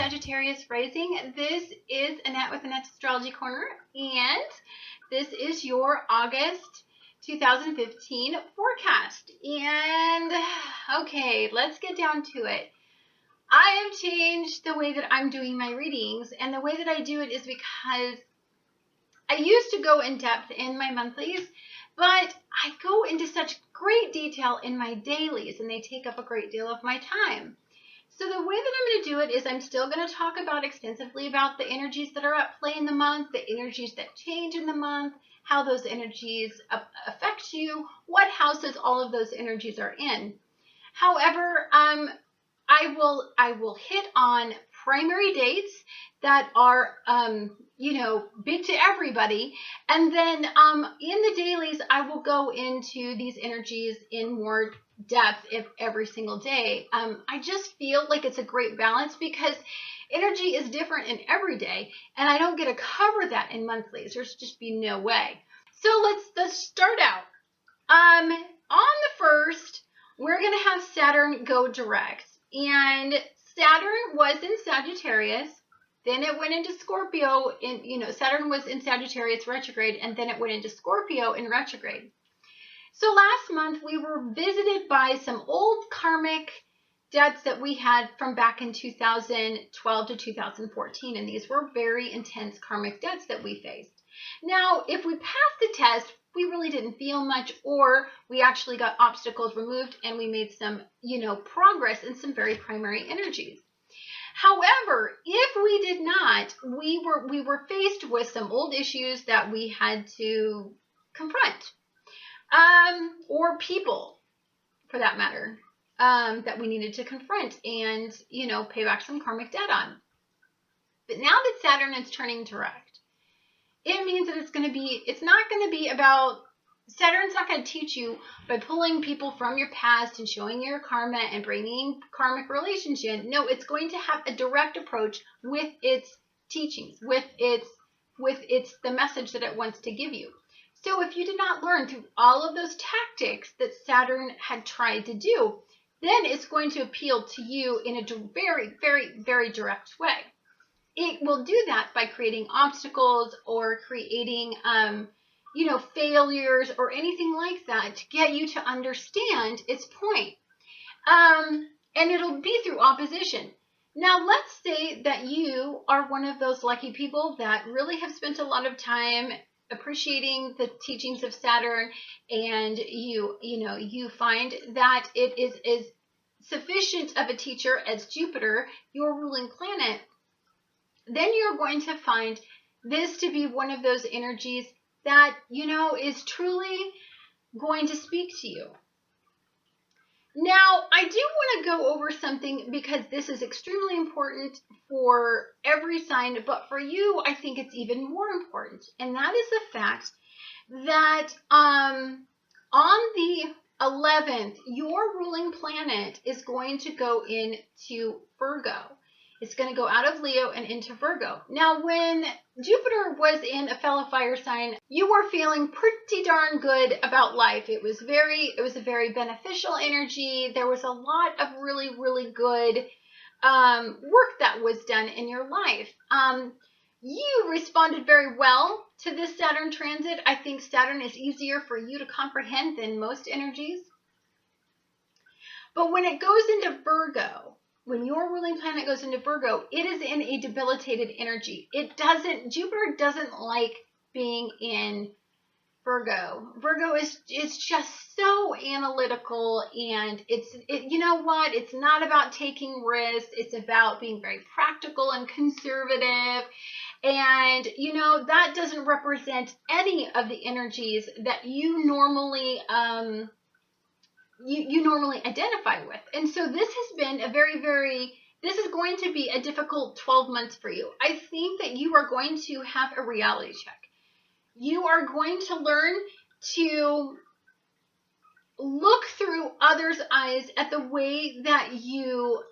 Sagittarius rising. This is Annette with Annette's Astrology Corner, and this is your August 2015 forecast. And okay, let's get down to it. I have changed the way that I'm doing my readings, and the way that I do it is because I used to go in depth in my monthlies, but I go into such great detail in my dailies, and they take up a great deal of my time. So the way that I'm going to do it is I'm still going to talk extensively about the energies that are at play in the month, the energies that change in the month, how those energies affect you, what houses all of those energies are in. However, I will hit on primary dates that are, big to everybody. And then in the dailies, I will go into these energies in more depth every single day. I just feel like it's a great balance because energy is different in every day, and I don't get to cover that in monthlies. There's just be no way. So let's start out. On the first, we're going to have Saturn go direct, and Saturn was in Sagittarius. Then it went into Scorpio. Saturn was in Sagittarius retrograde, and then it went into Scorpio in retrograde. So last month, we were visited by some old karmic debts that we had from back in 2012 to 2014, and these were very intense karmic debts that we faced. Now, if we passed the test, we really didn't feel much, or we actually got obstacles removed, and we made some, progress in some very primary energies. However, if we did not, we were faced with some old issues that we had to confront. Or people, for that matter, that we needed to confront and, pay back some karmic debt on. But now that Saturn is turning direct, it means that it's not going to be about, Saturn's not going to teach you by pulling people from your past and showing your karma and bringing karmic relationship. No, it's going to have a direct approach with its teachings, with the message that it wants to give you. So if you did not learn through all of those tactics that Saturn had tried to do, then it's going to appeal to you in a very, very, very direct way. It will do that by creating obstacles or creating, failures or anything like that to get you to understand its point. And it'll be through opposition. Now, let's say that you are one of those lucky people that really have spent a lot of time appreciating the teachings of Saturn, and you find that it is as sufficient of a teacher as Jupiter, your ruling planet. Then you're going to find this to be one of those energies that, is truly going to speak to you. Now, I do want to go over something because this is extremely important for every sign, but for you, I think it's even more important. And that is the fact that on the 11th, your ruling planet is going to go into Virgo. It's going to go out of Leo and into Virgo. Now, when Jupiter was in a fellow fire sign, you were feeling pretty darn good about life. It was a very beneficial energy. There was a lot of really, really good work that was done in your life. You responded very well to this Saturn transit. I think Saturn is easier for you to comprehend than most energies. But when it goes into Virgo, when your ruling planet goes into Virgo, it is in a debilitated energy. Jupiter doesn't like being in Virgo. Virgo is just so analytical, and it's not about taking risks. It's about being very practical and conservative. And, that doesn't represent any of the energies that you normally you normally identify with. And so this has been this is going to be a difficult 12 months for you. I think that you are going to have a reality check. You are going to learn to look through others' eyes at the way that you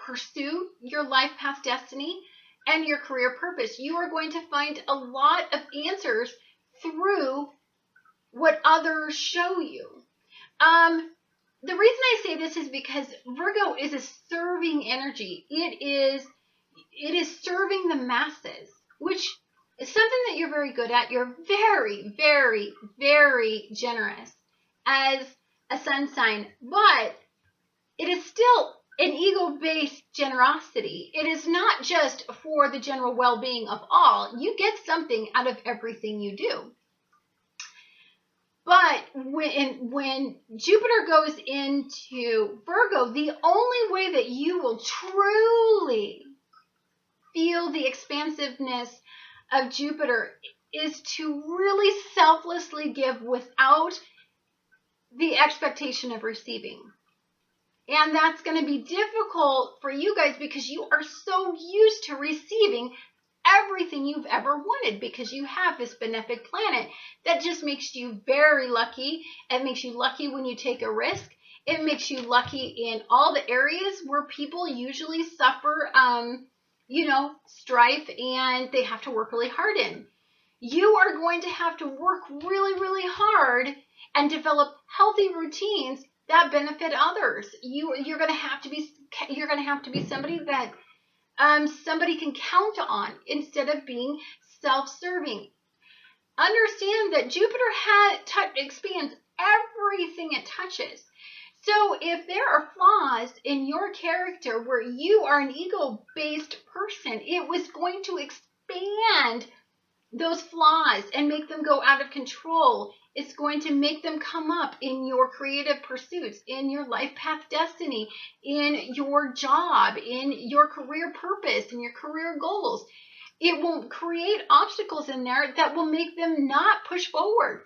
pursue your life path destiny and your career purpose. You are going to find a lot of answers through what others show you. The reason I say this is because Virgo is a serving energy. It is it is serving the masses, which is something that you're very good at. You're very, very, very generous as a sun sign, but it is still an ego-based generosity. It is not just for the general well-being of all. You get something out of everything you do. But when Jupiter goes into Virgo, the only way that you will truly feel the expansiveness of Jupiter is to really selflessly give without the expectation of receiving. And that's going to be difficult for you guys because you are so used to receiving everything you've ever wanted, because you have this benefic planet that just makes you very lucky. It makes you lucky when you take a risk. It makes you lucky in all the areas where people usually suffer, strife, and they have to work really hard in. You are going to have to work really, really hard and develop healthy routines that benefit others. You're going to have to be somebody that somebody can count on instead of being self-serving. Understand that Jupiter expands everything it touches. So if there are flaws in your character where you are an ego-based person, it was going to expand those flaws and make them go out of control. It's going to make them come up in your creative pursuits, in your life path destiny, in your job, in your career purpose, in your career goals. It will create obstacles in there that will make them not push forward.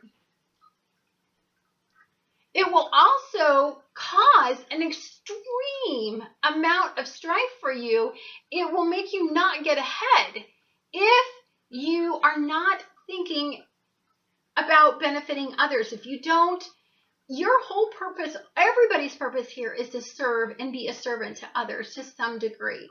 It will also cause an extreme amount of strife for you. It will make you not get ahead if you are not thinking about benefiting others. If you don't, your whole purpose, everybody's purpose here is to serve and be a servant to others to some degree.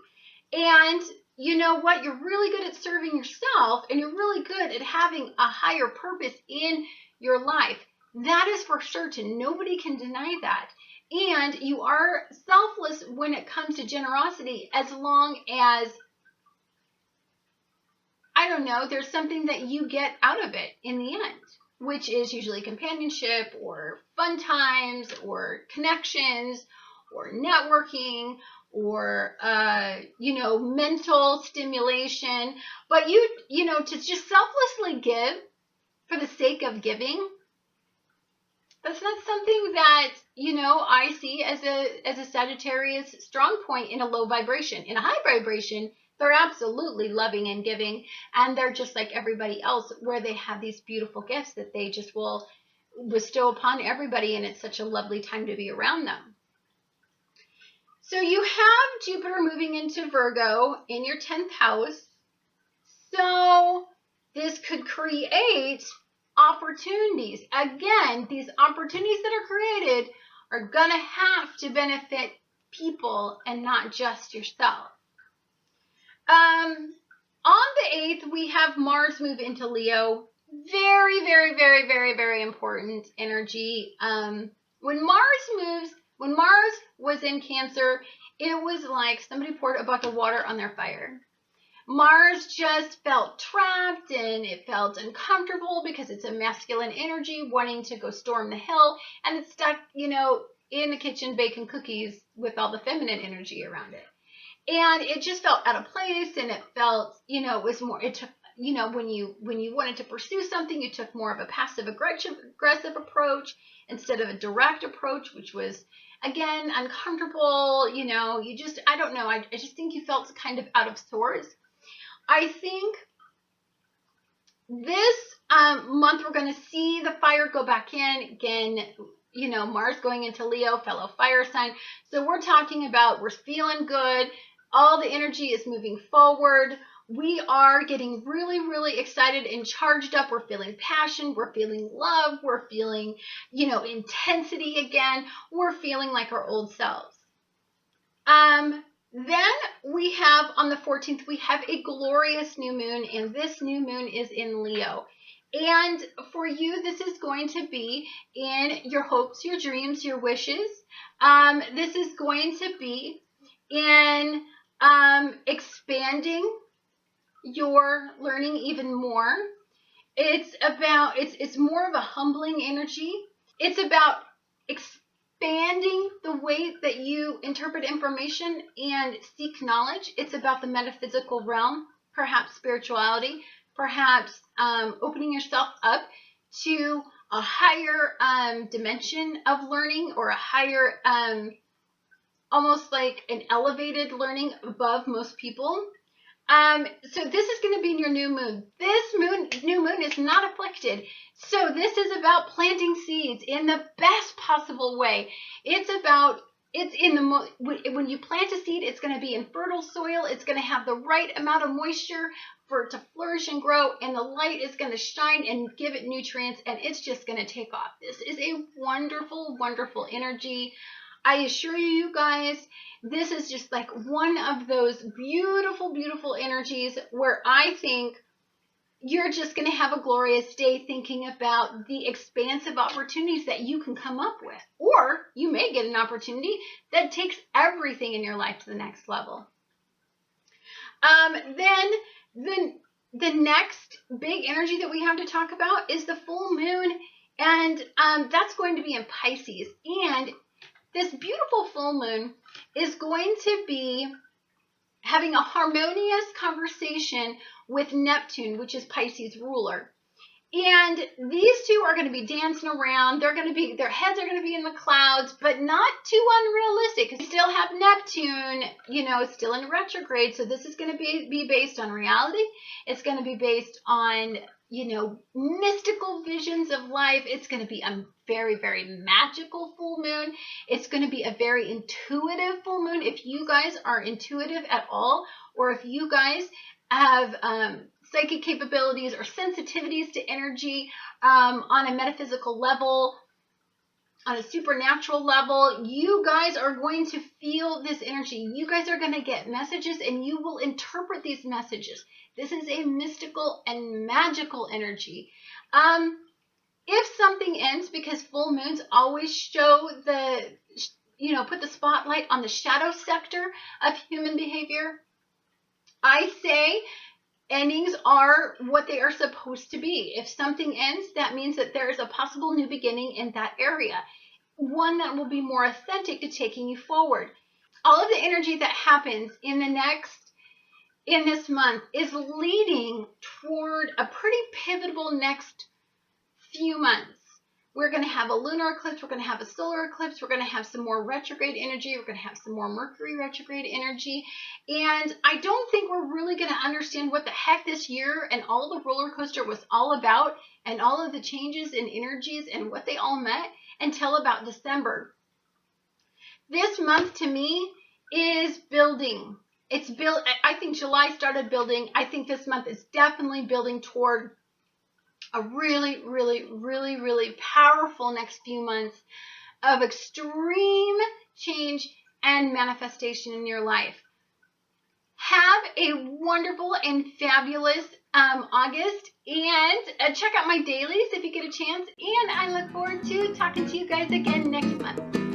And you know what? You're really good at serving yourself, and you're really good at having a higher purpose in your life. That is for certain. Nobody can deny that. And you are selfless when it comes to generosity, as long as, I don't know, there's something that you get out of it in the end, which is usually companionship or fun times or connections or networking or, mental stimulation. But to just selflessly give for the sake of giving, that's not something that, I see as a Sagittarius strong point in a low vibration. In a high vibration, they're absolutely loving and giving, and they're just like everybody else, where they have these beautiful gifts that they just will bestow upon everybody, and it's such a lovely time to be around them. So you have Jupiter moving into Virgo in your 10th house. So this could create opportunities. Again, these opportunities that are created are going to have to benefit people and not just yourself. On the 8th, we have Mars move into Leo. Very, very, very, very, very important energy. When Mars was in Cancer, it was like somebody poured a bucket of water on their fire. Mars just felt trapped, and it felt uncomfortable because it's a masculine energy wanting to go storm the hill, and it's stuck, in the kitchen baking cookies with all the feminine energy around it. And it just felt out of place, and it felt, it was more, it took, when you wanted to pursue something, you took more of a passive aggressive approach instead of a direct approach, which was, again, uncomfortable. I don't know. I just think you felt kind of out of sorts. I think this month we're going to see the fire go back in again. Mars going into Leo, fellow fire sign. So we're talking about, we're feeling good. All the energy is moving forward. We are getting really, really excited and charged up. We're feeling passion. We're feeling love. We're feeling, intensity again. We're feeling like our old selves. Then we have, on the 14th, we have a glorious new moon, and this new moon is in Leo. And for you, this is going to be in your hopes, your dreams, your wishes. This is going to be in expanding your learning even more. It's more of a humbling energy. It's about expanding the way that you interpret information and seek knowledge. It's about the metaphysical realm, perhaps spirituality, perhaps opening yourself up to a higher dimension of learning, or a higher, almost like an elevated learning above most people. So this is going to be in your new moon. This new moon is not afflicted. So this is about planting seeds in the best possible way. When you plant a seed, it's going to be in fertile soil. It's going to have the right amount of moisture for it to flourish and grow, and the light is going to shine and give it nutrients, and it's just going to take off. This is a wonderful, wonderful energy. I assure you guys, this is just like one of those beautiful, beautiful energies where I think you're just going to have a glorious day thinking about the expansive opportunities that you can come up with. Or you may get an opportunity that takes everything in your life to the next level. Then the next big energy that we have to talk about is the full moon, and that's going to be in Pisces. And this beautiful full moon is going to be having a harmonious conversation with Neptune, which is Pisces' ruler. And these two are going to be dancing around. Their heads are going to be in the clouds, but not too unrealistic. We still have Neptune, still in retrograde. So this is going to be based on reality. It's going to be based on, mystical visions of life. It's going to be a very, very magical full moon. It's going to be a very intuitive full moon. If you guys are intuitive at all, or if you guys have psychic capabilities or sensitivities to energy on a metaphysical level, on a supernatural level, you guys are going to feel this energy. You guys are going to get messages, and you will interpret these messages. This is a mystical and magical energy. If something ends, because full moons always show put the spotlight on the shadow sector of human behavior, I say endings are what they are supposed to be. If something ends, that means that there is a possible new beginning in that area, one that will be more authentic to taking you forward. All of the energy that happens in this month is leading toward a pretty pivotal next few months. We're going to have a lunar eclipse. We're going to have a solar eclipse. We're going to have some more retrograde energy. We're going to have some more Mercury retrograde energy. And I don't think we're really going to understand what the heck this year and all the roller coaster was all about, and all of the changes in energies and what they all meant, until about December. This month to me is building. I think July started building. I think this month is definitely building toward a really, really, really, really powerful next few months of extreme change and manifestation in your life. Have a wonderful and fabulous August, and check out my dailies if you get a chance, and I look forward to talking to you guys again next month.